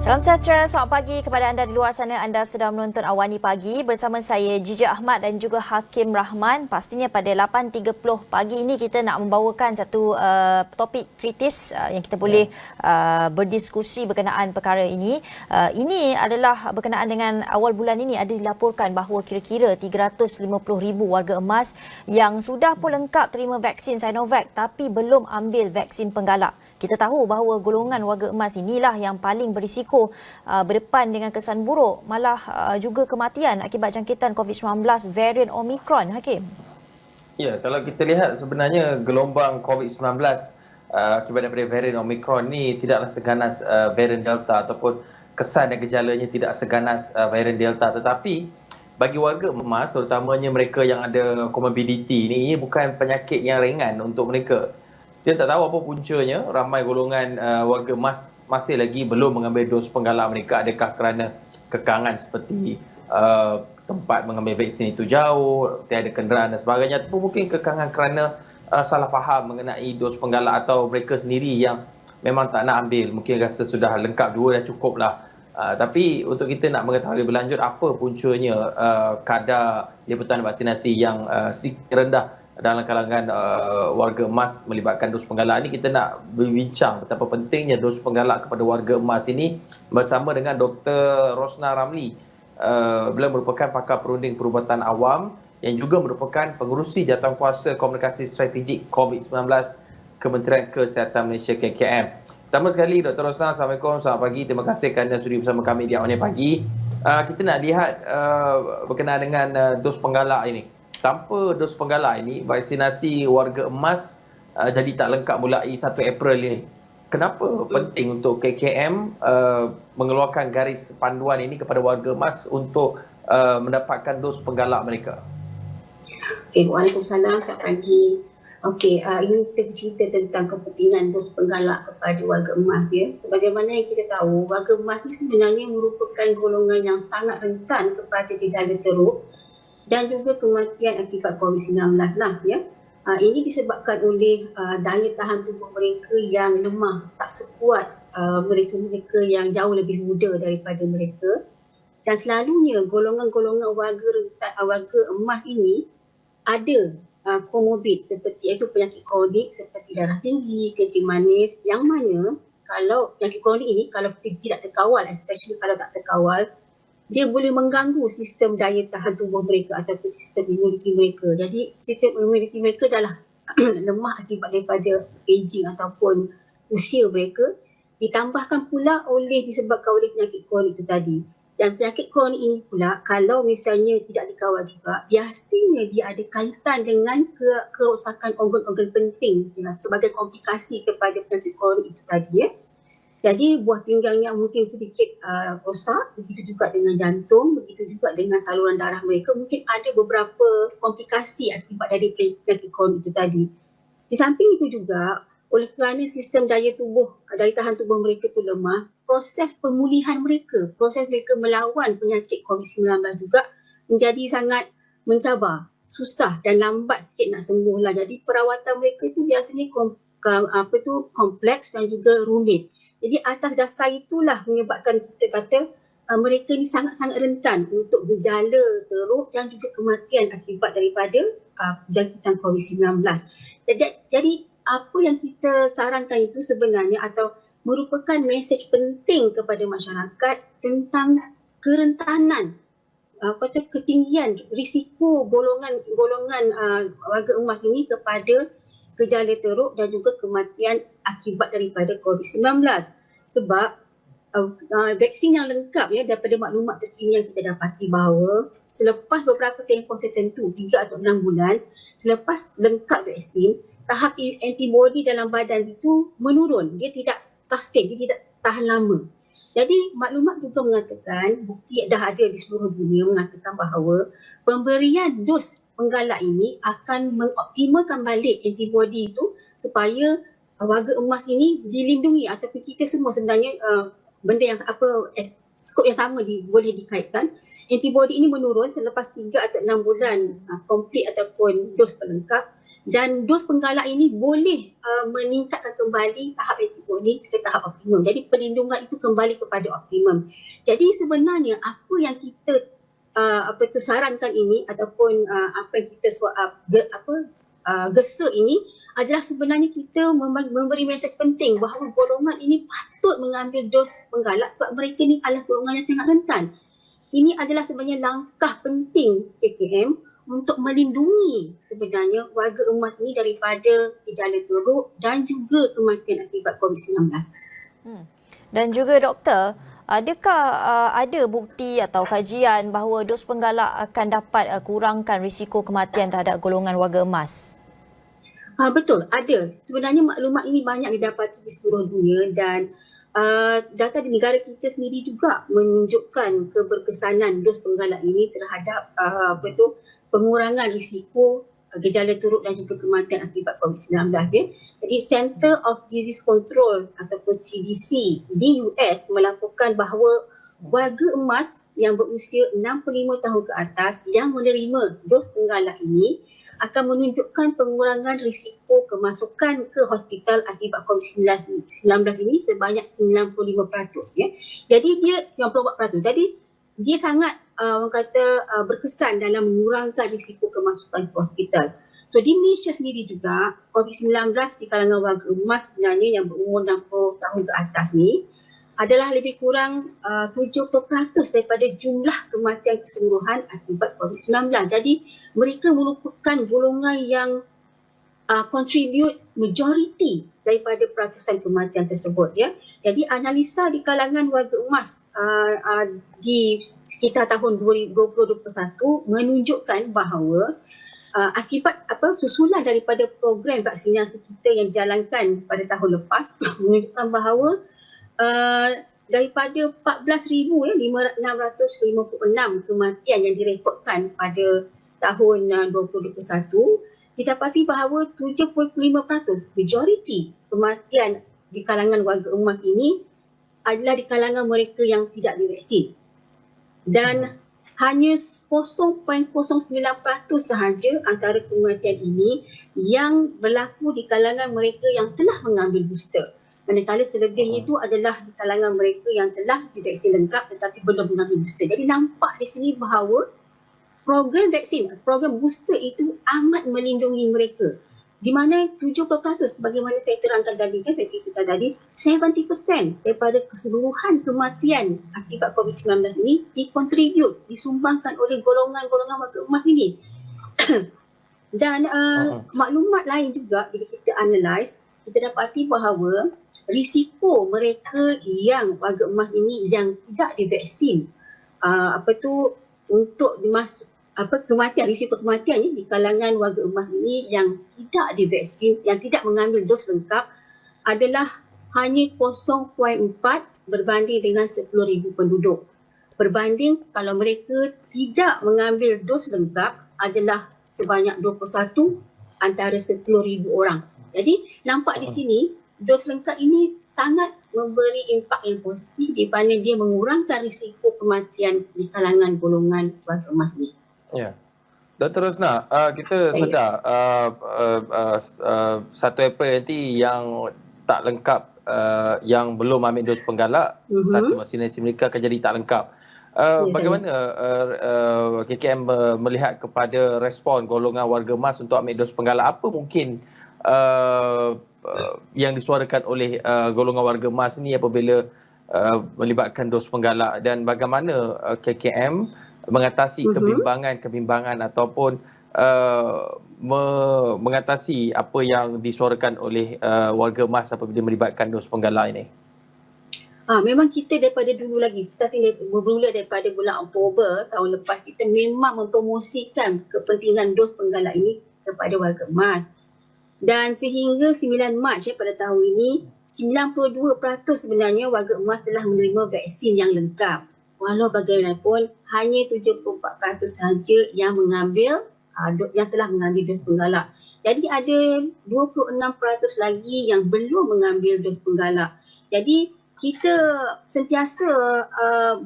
Salam sejahtera, selamat pagi kepada anda di luar sana. Anda sedang menonton Awani Pagi bersama saya Jija Ahmad dan juga Hakim Rahman. Pastinya pada 8.30 pagi ini kita nak membawakan satu topik kritis yang kita boleh berdiskusi berkenaan perkara ini. Ini adalah berkenaan dengan awal bulan ini ada dilaporkan bahawa kira-kira 350,000 warga emas yang sudah pun lengkap terima vaksin Sinovac tapi belum ambil vaksin penggalak. Kita tahu bahawa golongan warga emas inilah yang paling berisiko berdepan dengan kesan buruk, malah juga kematian akibat jangkitan COVID-19 varian Omicron, Hakim. Ya, kalau kita lihat sebenarnya gelombang COVID-19 akibat daripada varian Omicron ni tidaklah seganas varian Delta ataupun kesan dan gejalanya tidak seganas varian Delta, tetapi bagi warga emas terutamanya mereka yang ada comorbidity ni, ia bukan penyakit yang ringan untuk mereka. Kita tak tahu apa puncanya, ramai golongan warga emas masih lagi belum mengambil dos penggalak mereka. Adakah kerana kekangan seperti tempat mengambil vaksin itu jauh, tiada kenderaan dan sebagainya, ataupun mungkin kekangan kerana salah faham mengenai dos penggalak, atau mereka sendiri yang memang tak nak ambil, mungkin rasa sudah lengkap dua dah cukup lah. Tapi untuk kita nak mengetahui lebih lanjut apa puncanya kadar liputan vaksinasi yang sedikit rendah dalam kalangan warga emas melibatkan dos penggalak ini, kita nak berbincang betapa pentingnya dos penggalak kepada warga emas ini bersama dengan Dr. Rosna Ramli. Beliau merupakan pakar perunding perubatan awam yang juga merupakan pengerusi Jawatankuasa Komunikasi Strategik COVID-19 Kementerian Kesihatan Malaysia KKM. Pertama sekali, Dr. Rosna, Assalamualaikum, selamat pagi. Terima kasih kerana sudi bersama kami di Awani Pagi. Kita nak lihat berkenaan dengan dos penggalak ini. Tanpa dos penggalak ini, vaksinasi warga emas jadi tak lengkap mulai 1 April ini. Kenapa penting untuk KKM mengeluarkan garis panduan ini kepada warga emas untuk mendapatkan dos penggalak mereka? Okay, Waalaikumsalam, selamat pagi. Okey, ini kita bercerita tentang kepentingan dos penggalak kepada warga emas ya. Sebagaimana yang kita tahu, warga emas ini sebenarnya merupakan golongan yang sangat rentan kepada gejala teruk dan juga kematian akibat COVID-19 lah ya. Ini disebabkan oleh daya tahan tubuh mereka yang lemah, tak sekuat mereka-mereka yang jauh lebih muda daripada mereka. Dan selalunya golongan-golongan warga emas ini ada komorbid seperti itu, penyakit kronik seperti darah tinggi, kencing manis, yang mana kalau penyakit kronik ini kalau tidak terkawal, especially kalau tak terkawal, dia boleh mengganggu sistem daya tahan tubuh mereka ataupun sistem imuniti mereka. Jadi sistem imuniti mereka adalah lemah akibat daripada aging ataupun usia mereka, ditambahkan pula disebabkan oleh penyakit kronik itu tadi. Dan penyakit kronik ini pula kalau misalnya tidak dikawal juga, biasanya dia ada kaitan dengan kerosakan organ-organ penting sebagai komplikasi kepada penyakit kronik itu tadi ya. Jadi buah pinggang yang mungkin sedikit rosak, begitu juga dengan jantung, begitu juga dengan saluran darah mereka, mungkin ada beberapa komplikasi akibat dari penyakit kronik itu tadi. Di samping itu juga, oleh kerana sistem daya tahan tubuh mereka itu lemah, proses pemulihan mereka, proses mereka melawan penyakit COVID-19 juga menjadi sangat mencabar, susah dan lambat sikit nak sembuh lah. Jadi perawatan mereka itu biasanya kompleks dan juga rumit. Jadi atas dasar itulah menyebabkan kita kata mereka ni sangat-sangat rentan untuk gejala teruk dan juga kematian akibat daripada jangkitan COVID-19. Jadi apa yang kita sarankan itu sebenarnya atau merupakan mesej penting kepada masyarakat tentang kerentanan, ketinggian risiko golongan warga emas ini kepada gejala teruk dan juga kematian akibat daripada COVID-19. Sebab vaksin yang lengkap ya, daripada maklumat terkini yang kita dapati bahawa selepas beberapa tempoh tertentu 3 atau 6 bulan selepas lengkap vaksin, tahap antibody dalam badan itu menurun, dia tidak sustain, dia tidak tahan lama. Jadi maklumat juga mengatakan, bukti dah ada di seluruh dunia mengatakan bahawa pemberian dos penggalak ini akan mengoptimalkan balik antibody itu supaya warga emas ini dilindungi, ataupun kita semua sebenarnya benda yang skop yang sama boleh dikaitkan. Antibody ini menurun selepas 3 atau 6 bulan komplit ataupun dos pelengkap. dan dos penggalak ini boleh meningkatkan kembali tahap antibodi ke tahap optimum. Jadi perlindungan itu kembali kepada optimum. Jadi sebenarnya apa yang kita sarankan ini ataupun apa yang kita gesa ini adalah sebenarnya kita memberi mesej penting bahawa golongan ini patut mengambil dos penggalak sebab mereka ni adalah golongan yang sangat rentan. Ini adalah sebenarnya langkah penting KKM untuk melindungi sebenarnya warga emas ni daripada gejala teruk dan juga kematian akibat COVID-19. Dan juga doktor, adakah ada bukti atau kajian bahawa dos penggalak akan dapat kurangkan risiko kematian terhadap golongan warga emas? Betul, ada. Sebenarnya maklumat ini banyak didapati di seluruh dunia dan data di negara kita sendiri juga menunjukkan keberkesanan dos penggalak ini terhadap pengurangan risiko gejala teruk dan juga kematian akibat COVID-19 ya. Jadi Center of Disease Control ataupun CDC di US melaporkan bahawa warga emas yang berusia 65 tahun ke atas yang menerima dos penggalak ini akan menunjukkan pengurangan risiko kemasukan ke hospital akibat COVID-19 ini sebanyak 95% ya. Jadi dia 94%. Jadi dia sangat berkesan dalam mengurangkan risiko kemasukan ke hospital. So di Malaysia sendiri juga COVID-19 di kalangan warga emas sebenarnya yang berumur 60 tahun ke atas ni adalah lebih kurang 70% daripada jumlah kematian keseluruhan akibat COVID-19. Jadi mereka merupakan golongan yang contribute majority daripada peratusan kematian tersebut ya. Jadi analisa di kalangan warga emas di sekitar tahun 2021 menunjukkan bahawa akibat susulan daripada program vaksinasi kita yang dijalankan pada tahun lepas menunjukkan bahawa daripada 14,656 kematian yang direkodkan pada tahun 2021, didapati bahawa 75% majoriti kematian di kalangan warga emas ini adalah di kalangan mereka yang tidak divaksin. Dan hanya 0.09% sahaja antara kematian ini yang berlaku di kalangan mereka yang telah mengambil booster. Manakala selebihnya itu adalah di kalangan mereka yang telah divaksin lengkap tetapi belum mengambil booster. Jadi nampak di sini bahawa program vaksin, program booster itu amat melindungi mereka. Di mana 70% sebagaimana saya terangkan tadi, saya ceritakan tadi, 70% daripada keseluruhan kematian akibat COVID-19 ini disumbangkan oleh golongan-golongan warga emas ini. Dan maklumat lain juga bila kita analyse, kita dapati bahawa risiko mereka yang warga emas ini yang tidak divaksin untuk dimasuk risiko kematian di kalangan warga emas ini yang tidak divaksin, yang tidak mengambil dos lengkap adalah hanya 0.4 berbanding dengan 10,000 penduduk. Berbanding kalau mereka tidak mengambil dos lengkap adalah sebanyak 21 antara 10,000 orang. Jadi nampak di sini dos lengkap ini sangat memberi impak yang positif di mana dia mengurangkan risiko kematian di kalangan golongan warga emas ini. Ya. Dr. Rosnah, kita sedar 1 April nanti yang tak lengkap, yang belum ambil dos penggalak, status vaksinasi mereka akan jadi tak lengkap. Bagaimana KKM melihat kepada respon golongan warga emas untuk ambil dos penggalak? Apa mungkin yang disuarakan oleh golongan warga emas ni apabila melibatkan dos penggalak, dan bagaimana KKM mengatasi kebimbangan ataupun mengatasi apa yang disuarakan oleh warga emas apabila melibatkan dos penggalak ini? Memang kita daripada dulu lagi, bermula daripada bulan Oktober tahun lepas, kita memang mempromosikan kepentingan dos penggalak ini kepada warga emas. Dan sehingga 9 Mac pada tahun ini, 92% sebenarnya warga emas telah menerima vaksin yang lengkap. Walau bagaimanapun, hanya 74% sahaja yang telah mengambil dos penggalak. Jadi ada 26% lagi yang belum mengambil dos penggalak. Jadi kita sentiasa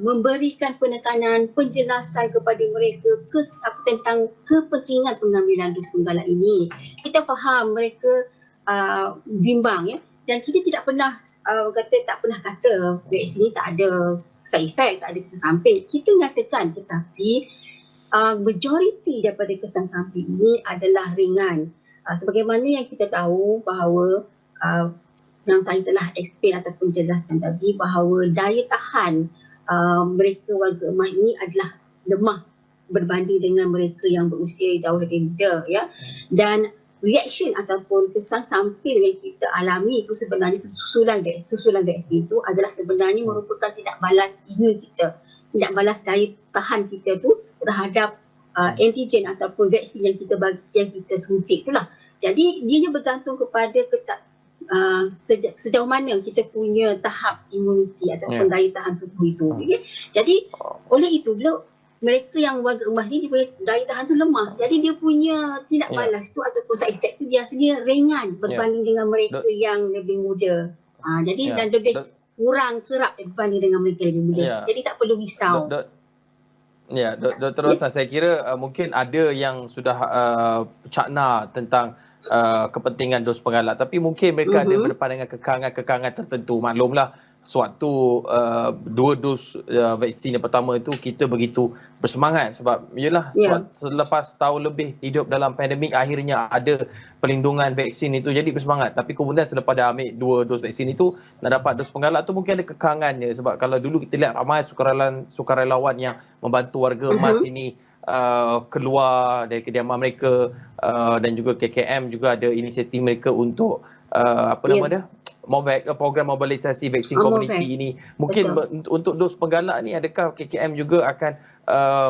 memberikan penekanan, penjelasan kepada mereka tentang kepentingan pengambilan dos penggalak ini. Kita faham mereka bimbang ya, dan kita tak pernah kata vaksin ni tak ada side effect, tak ada kesan samping. Kita nyatakan, tetapi majoriti daripada kesan samping ini adalah ringan. Sebagaimana yang kita tahu bahawa yang saya telah explain ataupun jelaskan tadi, bahawa daya tahan mereka warga emas ini adalah lemah berbanding dengan mereka yang berusia jauh lebih muda ya. Dan reaction ataupun kesan samping yang kita alami itu sebenarnya susulan vaksin itu adalah sebenarnya merupakan tidak balas imun kita, tidak balas daya tahan kita tu terhadap antigen ataupun vaksin yang kita suntik itulah. Jadi dia bergantung kepada sejauh mana kita punya tahap imuniti ataupun daya tahan tubuh itu. Okay? Jadi oleh itu bila mereka yang warga emas ni, dia punya daya tahan tu lemah. Jadi dia punya tidak balas tu ataupun side effect tu biasanya ringan berbanding dengan mereka yang lebih muda. Jadi dan lebih kurang kerap berbanding dengan mereka yang lebih muda. Jadi tak perlu risau. Dr. Rosna, saya kira mungkin ada yang sudah cakna tentang kepentingan dos penggalak, tapi mungkin mereka ada berdepan dengan kekangan-kekangan tertentu. Maklumlah, sewaktu 2 dos vaksin yang pertama itu kita begitu bersemangat sebab selepas tahun lebih hidup dalam pandemik, akhirnya ada perlindungan vaksin itu, jadi bersemangat. Tapi kemudian selepas dah ambil 2 dos vaksin itu, nak dapat dos penggalak tu mungkin ada kekangannya, sebab kalau dulu kita lihat ramai sukarelawan yang membantu warga emas ini keluar dari kediaman mereka, dan juga KKM juga ada inisiatif mereka untuk program mobilisasi vaksin komuniti ini. Mungkin untuk dos penggalak ni, adakah KKM juga akan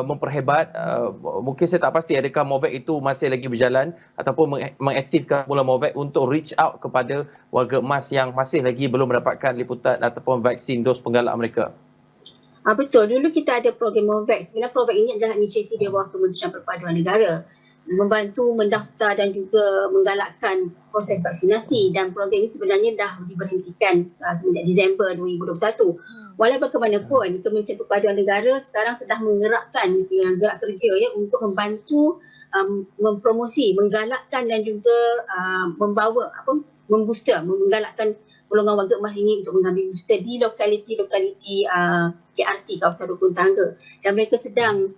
memperhebat? Mungkin saya tak pasti adakah Movac itu masih lagi berjalan ataupun mengaktifkan mula Movac untuk reach out kepada warga emas yang masih lagi belum mendapatkan liputan ataupun vaksin dos penggalak mereka. Betul, dulu kita ada program Movac. Sebenarnya program ini adalah inisiatif di bawah Kementerian Perpaduan Negara, membantu mendaftar dan juga menggalakkan proses vaksinasi, dan program ini sebenarnya dah diberhentikan semenjak Disember 2021. Walau bagaimanapun, Kementerian Perpaduan Negara sekarang sedang menggerakkan gerak kerja untuk membantu mempromosi, menggalakkan dan juga menggalakkan golongan warga emas ini untuk mengambil booster di lokaliti KRT, kawasan rukun tangga, dan mereka sedang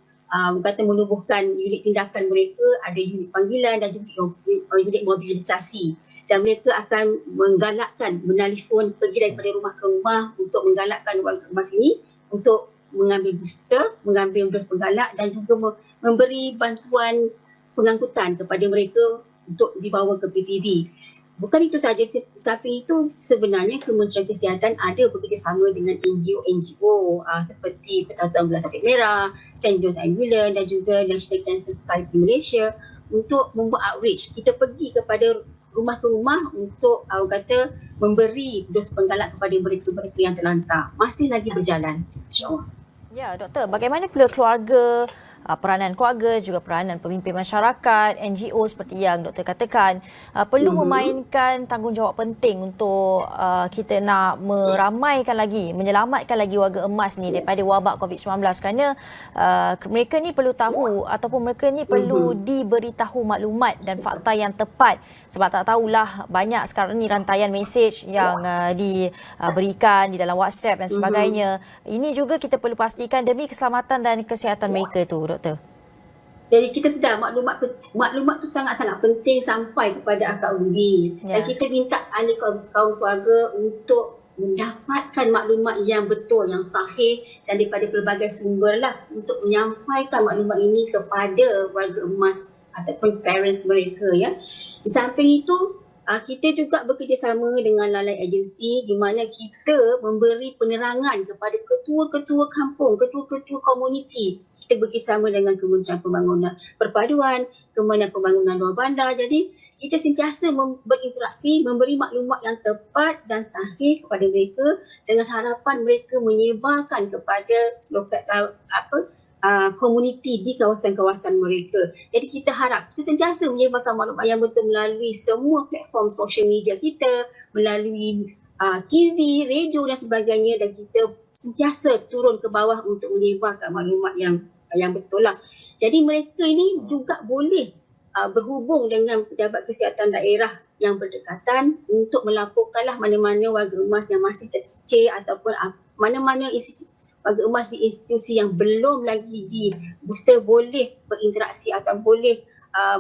menubuhkan unit tindakan mereka, ada unit panggilan dan juga unit mobilisasi, dan mereka akan menggalakkan menelefon pergi daripada rumah ke rumah untuk menggalakkan warga emas ini untuk mengambil booster, mengambil dos penggalak, dan juga memberi bantuan pengangkutan kepada mereka untuk dibawa ke PPV. Bukan itu saja, tapi itu sebenarnya Kementerian Kesihatan ada bekerjasama dengan NGO seperti Persatuan Belas Sakit Merah, St. John's Ambulance dan juga National Cancer Society Malaysia untuk membuat outreach. Kita pergi kepada rumah ke rumah untuk memberi dos penggalak kepada mereka-mereka yang terlantar. Masih lagi berjalan, insya-Allah. Ya, Doktor, bagaimana pula keluarga, peranan keluarga, juga peranan pemimpin masyarakat, NGO seperti yang Doktor katakan, perlu memainkan tanggungjawab penting untuk kita nak meramaikan lagi, menyelamatkan lagi warga emas ni daripada wabak COVID-19, kerana mereka ni perlu tahu ataupun mereka ni perlu diberitahu maklumat dan fakta yang tepat, sebab tak tahulah banyak sekarang ni rantaian mesej yang diberikan di dalam WhatsApp dan sebagainya. Ini juga kita perlu pastikan demi keselamatan dan kesihatan mereka tu, Doktor. Jadi kita sedar maklumat tu sangat-sangat penting sampai kepada akak undi. Dan kita minta ahli kaum keluarga untuk mendapatkan maklumat yang betul, yang sahih dan daripada pelbagai sumber lah, untuk menyampaikan maklumat ini kepada warga emas ataupun parents mereka ya. Di samping itu, kita juga bekerjasama dengan lalai agensi di mana kita memberi penerangan kepada ketua-ketua kampung, ketua-ketua komuniti. Kita bekerjasama dengan Kementerian Pembangunan Perpaduan, Kementerian Pembangunan Luar Bandar. Jadi kita sentiasa berinteraksi, memberi maklumat yang tepat dan sahih kepada mereka dengan harapan mereka menyebarkan kepada komuniti di kawasan-kawasan mereka. Jadi kita harap kita sentiasa menyebarkan maklumat yang betul melalui semua platform social media kita, melalui TV, radio dan sebagainya, dan kita sentiasa turun ke bawah untuk menyebarkan maklumat yang betul lah. Jadi mereka ini juga boleh berhubung dengan pejabat kesihatan daerah yang berdekatan untuk melaporkanlah mana-mana warga emas yang masih tercicir ataupun mana-mana warga emas di institusi yang belum lagi di booster boleh berinteraksi atau boleh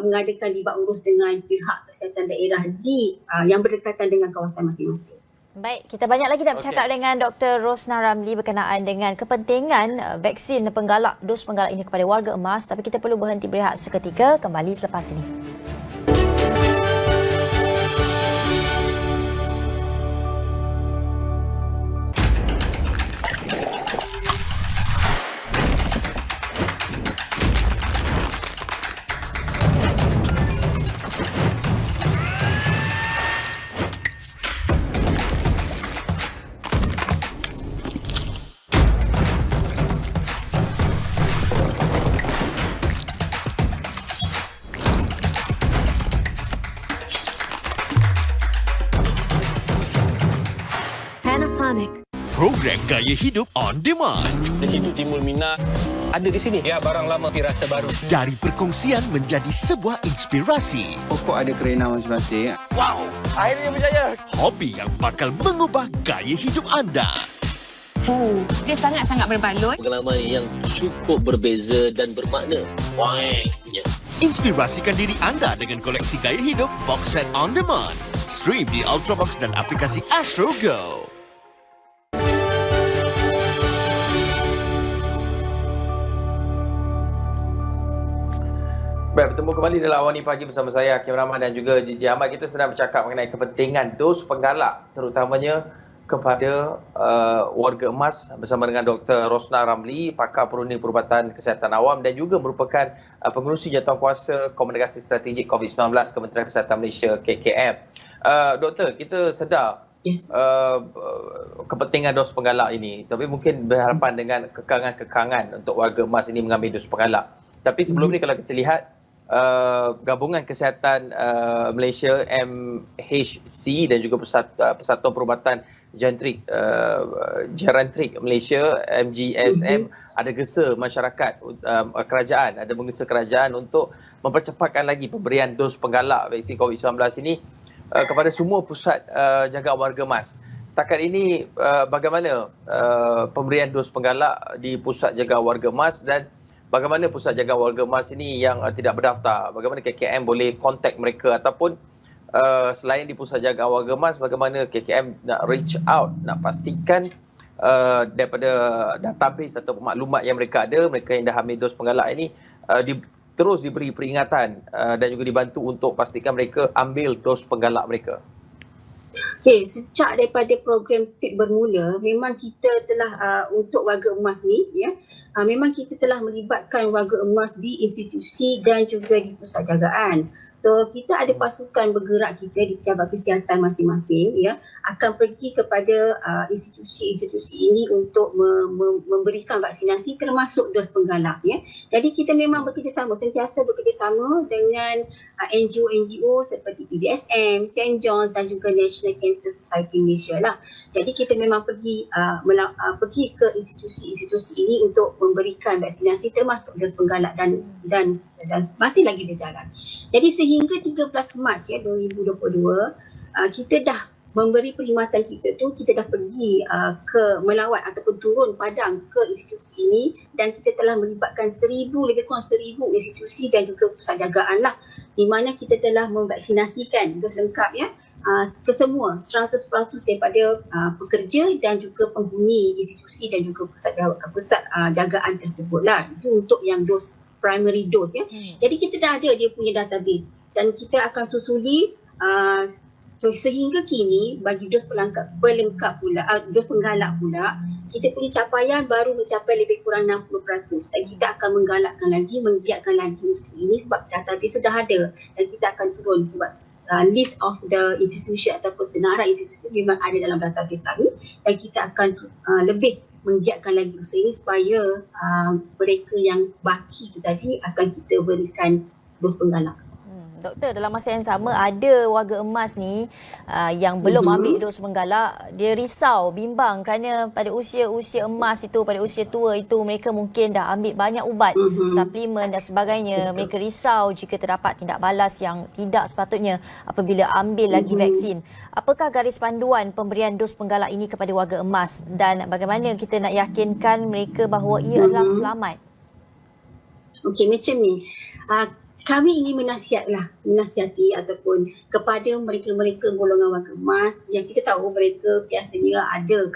mengadakan libat urus dengan pihak kesihatan daerah yang berdekatan dengan kawasan masing-masing. Baik, kita banyak lagi nak bercakap dengan Dr. Rosnah Ramli berkenaan dengan kepentingan vaksin dos penggalak ini kepada warga emas, tapi kita perlu berhenti berehat seketika, kembali selepas ini. Program Gaya Hidup On Demand. Di situ timbul minat. Ada di sini. Ya, barang lama tapi rasa baru. Dari perkongsian menjadi sebuah inspirasi. Pokok ada kerena masing-masing. Wow, akhirnya berjaya. Hobi yang bakal mengubah gaya hidup anda. Dia sangat-sangat berbaloi. Pengalaman yang cukup berbeza dan bermakna. Wah, ya. Inspirasikan diri anda dengan koleksi Gaya Hidup Box Set On Demand. Stream di Ultrabox dan aplikasi Astro Go. Baik, bertemu kembali dalam Awani Pagi bersama saya, Hakim Rahman dan juga Gigi Ahmad. Kita sedang bercakap mengenai kepentingan dos penggalak, terutamanya kepada warga emas bersama dengan Dr. Rosnah Ramli, pakar perunding perubatan kesihatan awam dan juga merupakan pengerusi jawatankuasa komunikasi strategik COVID-19 Kementerian Kesihatan Malaysia KKM. Doktor, kita sedar kepentingan dos penggalak ini, tapi mungkin berhadapan dengan kekangan-kekangan untuk warga emas ini mengambil dos penggalak. Tapi sebelum ni kalau kita lihat Gabungan Kesihatan Malaysia MHC dan juga Persatuan Perubatan Gerantrik Malaysia MGSM ada gesa masyarakat kerajaan, ada menggesa kerajaan untuk mempercepatkan lagi pemberian dos penggalak vaksin COVID-19 ini kepada semua pusat jaga warga emas. Setakat ini bagaimana pemberian dos penggalak di pusat jaga warga emas dan bagaimana pusat jaga warga emas ini yang tidak berdaftar? Bagaimana KKM boleh kontak mereka ataupun selain di pusat jaga warga emas, bagaimana KKM nak reach out, nak pastikan daripada database atau maklumat yang mereka ada, mereka yang dah ambil dos penggalak ini terus diberi peringatan dan juga dibantu untuk pastikan mereka ambil dos penggalak mereka. Okey, sejak daripada program PIP bermula, memang kita telah untuk warga emas ni, memang kita telah melibatkan warga emas di institusi dan juga di pusat jagaan. So, kita ada pasukan bergerak kita di pejabat kesihatan masing-masing, akan pergi kepada institusi-institusi ini untuk memberikan vaksinasi termasuk dos penggalak. Jadi kita memang sentiasa bekerjasama dengan NGO-NGO seperti PDSM, St. John's dan juga National Cancer Society Malaysia lah. Jadi kita memang pergi ke institusi-institusi ini untuk memberikan vaksinasi termasuk dos penggalak dan masih lagi berjalan. Jadi sehingga 13 Mac 2022 kita dah memberi perkhidmatan kita dah pergi melawat ataupun turun padang ke institusi ini dan kita telah melibatkan lebih kurang 1,000 institusi dan juga pusat jagaan lah, di mana kita telah memvaksinasikan dos lengkap ke semua 100% daripada pekerja dan juga penghuni institusi dan juga pusat jagaan tersebut lah. Itu untuk yang dos primary dose Jadi kita dah ada dia punya database dan kita akan susuli sehingga kini bagi dos pelengkap pula, dos penggalak pula, kita punya capaian baru mencapai lebih kurang 60% dan kita akan menggiatkan lagi musim ini sebab database sudah ada dan kita akan turun sebab list of the institution ataupun senarai institusi memang ada dalam database kami dan kita akan lebih menggiatkan lagi usaha ini supaya mereka yang baki tu tadi akan kita berikan dos penggalak. Doktor, dalam masa yang sama ada warga emas ni yang belum ambil dos penggalak. Dia risau, bimbang kerana pada usia-usia emas itu, pada usia tua itu mereka mungkin dah ambil banyak ubat, suplemen dan sebagainya. Mereka risau jika terdapat tindak balas yang tidak sepatutnya apabila ambil lagi vaksin. Apakah garis panduan pemberian dos penggalak ini kepada warga emas dan bagaimana kita nak yakinkan mereka bahawa ia adalah selamat? Okey, macam ni. Kami ingin menasihati ataupun kepada mereka-mereka golongan warga emas yang kita tahu mereka biasanya ada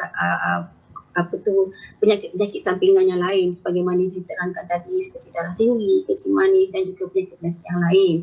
penyakit sampingan yang lain sebagaimana yang saya terangkan tadi seperti darah tinggi, kencing manis dan juga penyakit-penyakit yang lain.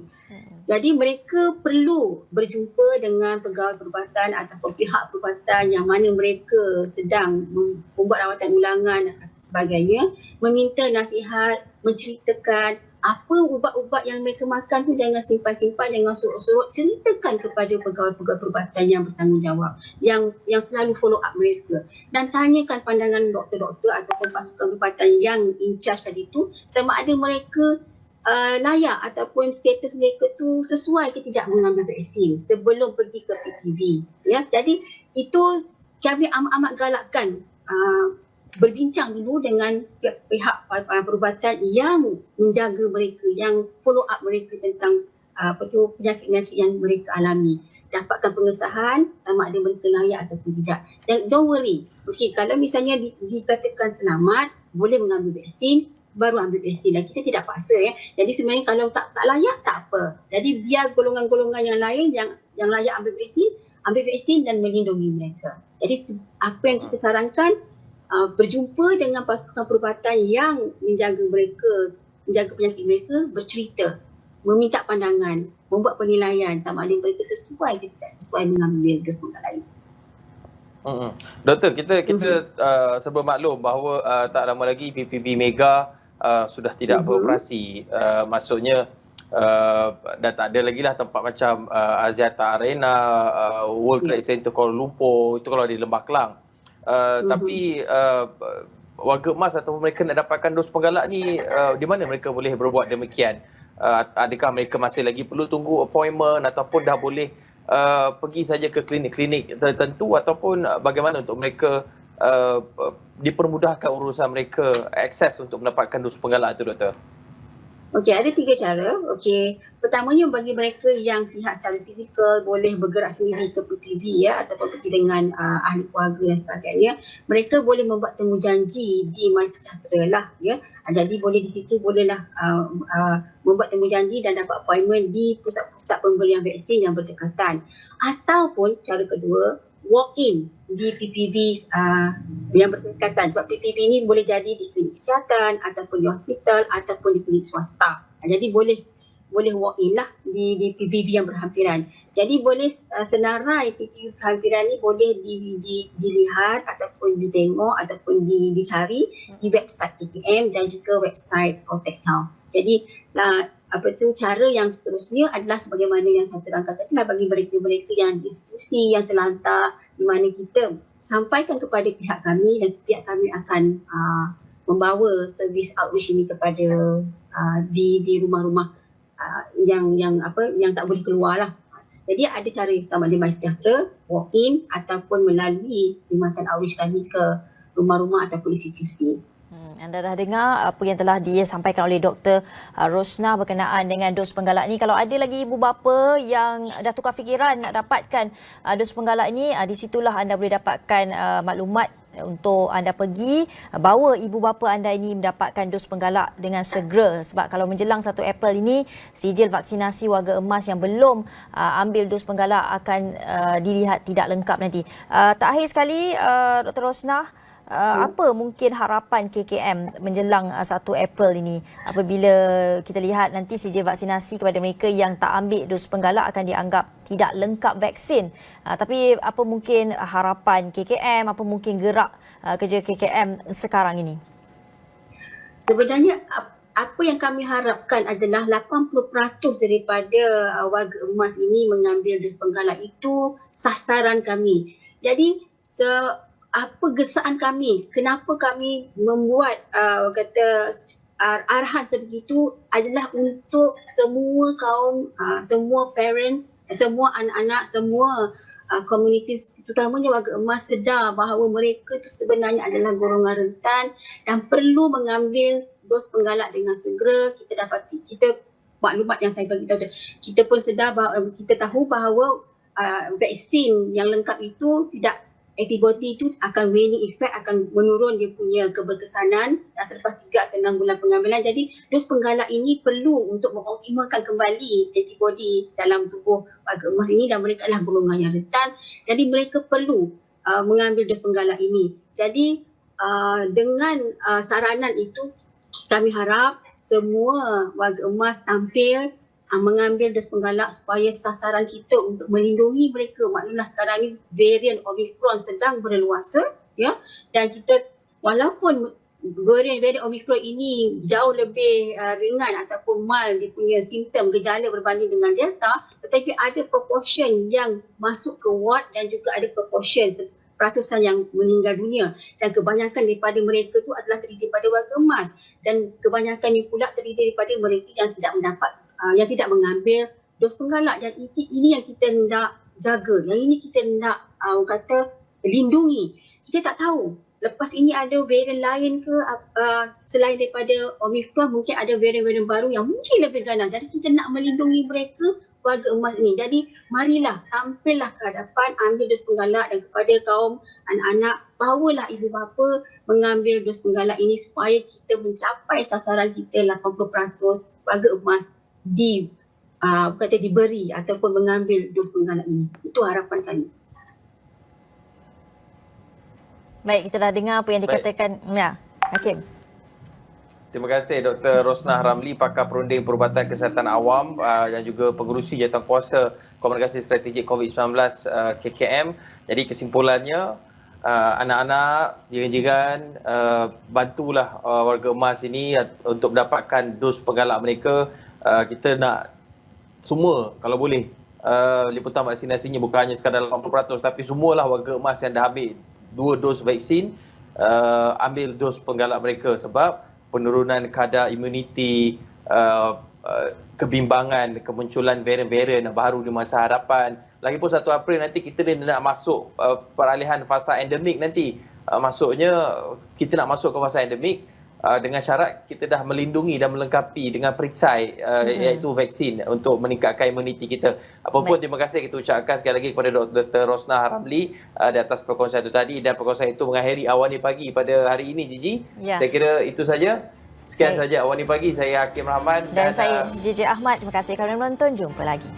Jadi mereka perlu berjumpa dengan pegawai perubatan ataupun pihak perubatan yang mana mereka sedang membuat rawatan ulangan dan sebagainya, meminta nasihat, menceritakan apa ubat-ubat yang mereka makan tu jangan simpan-simpan, jangan surut-surut. Ceritakan kepada pegawai-pegawai perubatan yang bertanggungjawab, yang selalu follow up mereka. Dan tanyakan pandangan doktor-doktor ataupun pasukan perubatan yang in charge tadi tu, sama ada mereka layak ataupun status mereka tu sesuai ke tidak mengambil vaksin sebelum pergi ke PPV. Ya, jadi itu kami amat galakkan berbincang dulu dengan pihak perubatan yang menjaga mereka, yang follow up mereka tentang penyakit-penyakit yang mereka alami. Dapatkan pengesahan sama ada mereka layak ataupun tidak. Dan don't worry, okay, kalau misalnya dikatakan selamat, boleh mengambil vaksin, baru ambil vaksin. Dan kita tidak paksa ya. Jadi sebenarnya kalau tak layak, tak apa. Jadi biar golongan-golongan yang lain yang layak ambil vaksin dan melindungi mereka. Jadi apa yang kita sarankan, berjumpa dengan pasukan perubatan yang menjaga penyakit mereka, bercerita, meminta pandangan, membuat penilaian sama ada mereka sesuai atau tidak sesuai mengambil dos penggalak ini. Doktor, kita serba maklum bahawa tak lama lagi PPV Mega sudah tidak beroperasi. Maksudnya dah tak ada lagi lah tempat macam Axiata Arena, World Trade Center Kuala Lumpur, itu kalau di Lembah Kelang. Tapi warga emas ataupun mereka nak dapatkan dos penggalak ni, di mana mereka boleh berbuat demikian? Adakah mereka masih lagi perlu tunggu appointment ataupun dah boleh pergi saja ke klinik-klinik tertentu, ataupun bagaimana untuk mereka dipermudahkan urusan mereka akses untuk mendapatkan dos penggalak itu, doktor? Okey, ada 3 cara. Okey, pertamanya bagi mereka yang sihat secara fizikal, boleh bergerak sendiri ke PPV ya, ataupun pergi dengan ahli keluarga dan sebagainya, mereka boleh membuat temu janji di MySejahtera lah ya. Jadi boleh di situ bolehlah membuat temu janji dan dapat appointment di pusat-pusat pemberian vaksin yang berdekatan. Ataupun cara kedua, walk in di PPV yang berdekatan. Sebab PPV ni boleh jadi di klinik kesihatan ataupun di hospital ataupun di klinik swasta. Jadi boleh walk in lah di PPV yang berhampiran. Jadi boleh senarai PPV berhampiran ni boleh dilihat ataupun ditengok ataupun dicari di website KKM dan juga website Protect Health. Jadi cara yang seterusnya adalah sebagaimana yang saya terangkan tadi lah, bagi mereka-mereka yang institusi yang terlantar, di mana kita sampaikan kepada pihak kami dan pihak kami akan membawa servis outreach ini kepada di rumah-rumah yang tak boleh keluar lah. Jadi ada cara sama ada MySejahtera, walk in ataupun melalui khidmatan outreach kami ke rumah-rumah ataupun institusi. Anda dah dengar apa yang telah disampaikan oleh Dr. Rosnah berkenaan dengan dos penggalak ni. Kalau ada lagi ibu bapa yang dah tukar fikiran nak dapatkan dos penggalak ni, di situlah anda boleh dapatkan maklumat untuk anda pergi bawa ibu bapa anda ini mendapatkan dos penggalak dengan segera. Sebab kalau menjelang 1 April ini, sijil vaksinasi warga emas yang belum ambil dos penggalak akan dilihat tidak lengkap nanti. Terakhir sekali, Dr. Rosnah, apa mungkin harapan KKM menjelang 1 April ini apabila kita lihat nanti sijil vaksinasi kepada mereka yang tak ambil dos penggalak akan dianggap tidak lengkap vaksin. Tapi apa mungkin harapan KKM, apa mungkin gerak kerja KKM sekarang ini? Sebenarnya apa yang kami harapkan adalah 80% daripada warga emas ini mengambil dos penggalak. Itu sasaran kami. Jadi apa gesaan kami, kenapa kami membuat arahan sebegitu adalah untuk semua kaum, semua parents, semua anak-anak, semua komuniti, terutamanya warga emas sedar bahawa mereka itu sebenarnya adalah golongan rentan dan perlu mengambil dos penggalak dengan segera. Kita maklumat yang saya bagi tahu, kita pun sedar bahawa kita tahu bahawa vaksin yang lengkap itu tidak, antibody itu akan waning effect, akan menurun dia punya keberkesanan selepas 3 atau 6 bulan pengambilan. Jadi dos penggalak ini perlu untuk mengoptimalkan kembali antibody dalam tubuh warga emas ini, dan mereka adalah golongan yang rentan. Jadi mereka perlu mengambil dos penggalak ini. Jadi dengan saranan itu, kami harap semua warga emas tampil mengambil dos penggalak supaya sasaran kita untuk melindungi mereka. Maklumlah sekarang ni varian Omicron sedang berleluasa, ya, dan kita walaupun varian Omicron ini jauh lebih ringan ataupun mild dia punya simptom gejala berbanding dengan Delta, tetapi ada proportion yang masuk ke ward dan juga ada proportion peratusan yang meninggal dunia, dan kebanyakan daripada mereka tu adalah terdiri daripada warga emas, dan kebanyakannya pula terdiri daripada mereka yang tidak mendapat yang tidak mengambil dos penggalak. Dan ini yang kita nak jaga, yang ini kita nak kata lindungi. Kita tak tahu lepas ini ada varian lain ke, selain daripada Omicron mungkin ada varian-varian baru yang mungkin lebih ganas. Jadi kita nak melindungi mereka, warga emas ini. Jadi marilah tampillah ke hadapan, ambil dos penggalak, dan kepada kaum anak-anak, bawalah ibu bapa mengambil dos penggalak ini supaya kita mencapai sasaran kita 80% warga emas diberi ataupun mengambil dos penggalak ini. Itu harapan kami. Baik, kita dah dengar apa yang dikatakan. Ya, Hakim. Terima kasih Dr. Rosnah Ramli, pakar perunding perubatan kesihatan awam dan juga pengerusi Jawatankuasa Komunikasi Strategik COVID-19 KKM. Jadi kesimpulannya, anak-anak, jiran-jiran, bantulah warga emas ini untuk mendapatkan dos penggalak mereka. Kita nak semua kalau boleh liputan vaksinasinya bukan hanya sekadar 80%, tapi semualah warga emas yang dah ambil 2 dos vaksin ambil dos penggalak mereka, sebab penurunan kadar imuniti, kebimbangan, kemunculan varian-varian baru di masa hadapan. Lagipun 1 April nanti kita nak masuk peralihan fasa endemik nanti. Maksudnya kita nak masuk ke fasa endemik dengan syarat kita dah melindungi dan melengkapi dengan perisai iaitu vaksin untuk meningkatkan imuniti kita. Apapun, terima kasih kita ucapkan sekali lagi kepada Dr. Rosnah Ramli di atas perkongsian itu tadi, dan perkongsian itu mengakhiri Awani Pagi pada hari ini, Gigi. Ya. Saya kira itu saja. Sekian saja Awani Pagi. Saya Hakim Rahman dan saya JJ Ahmad. Terima kasih kerana menonton. Jumpa lagi.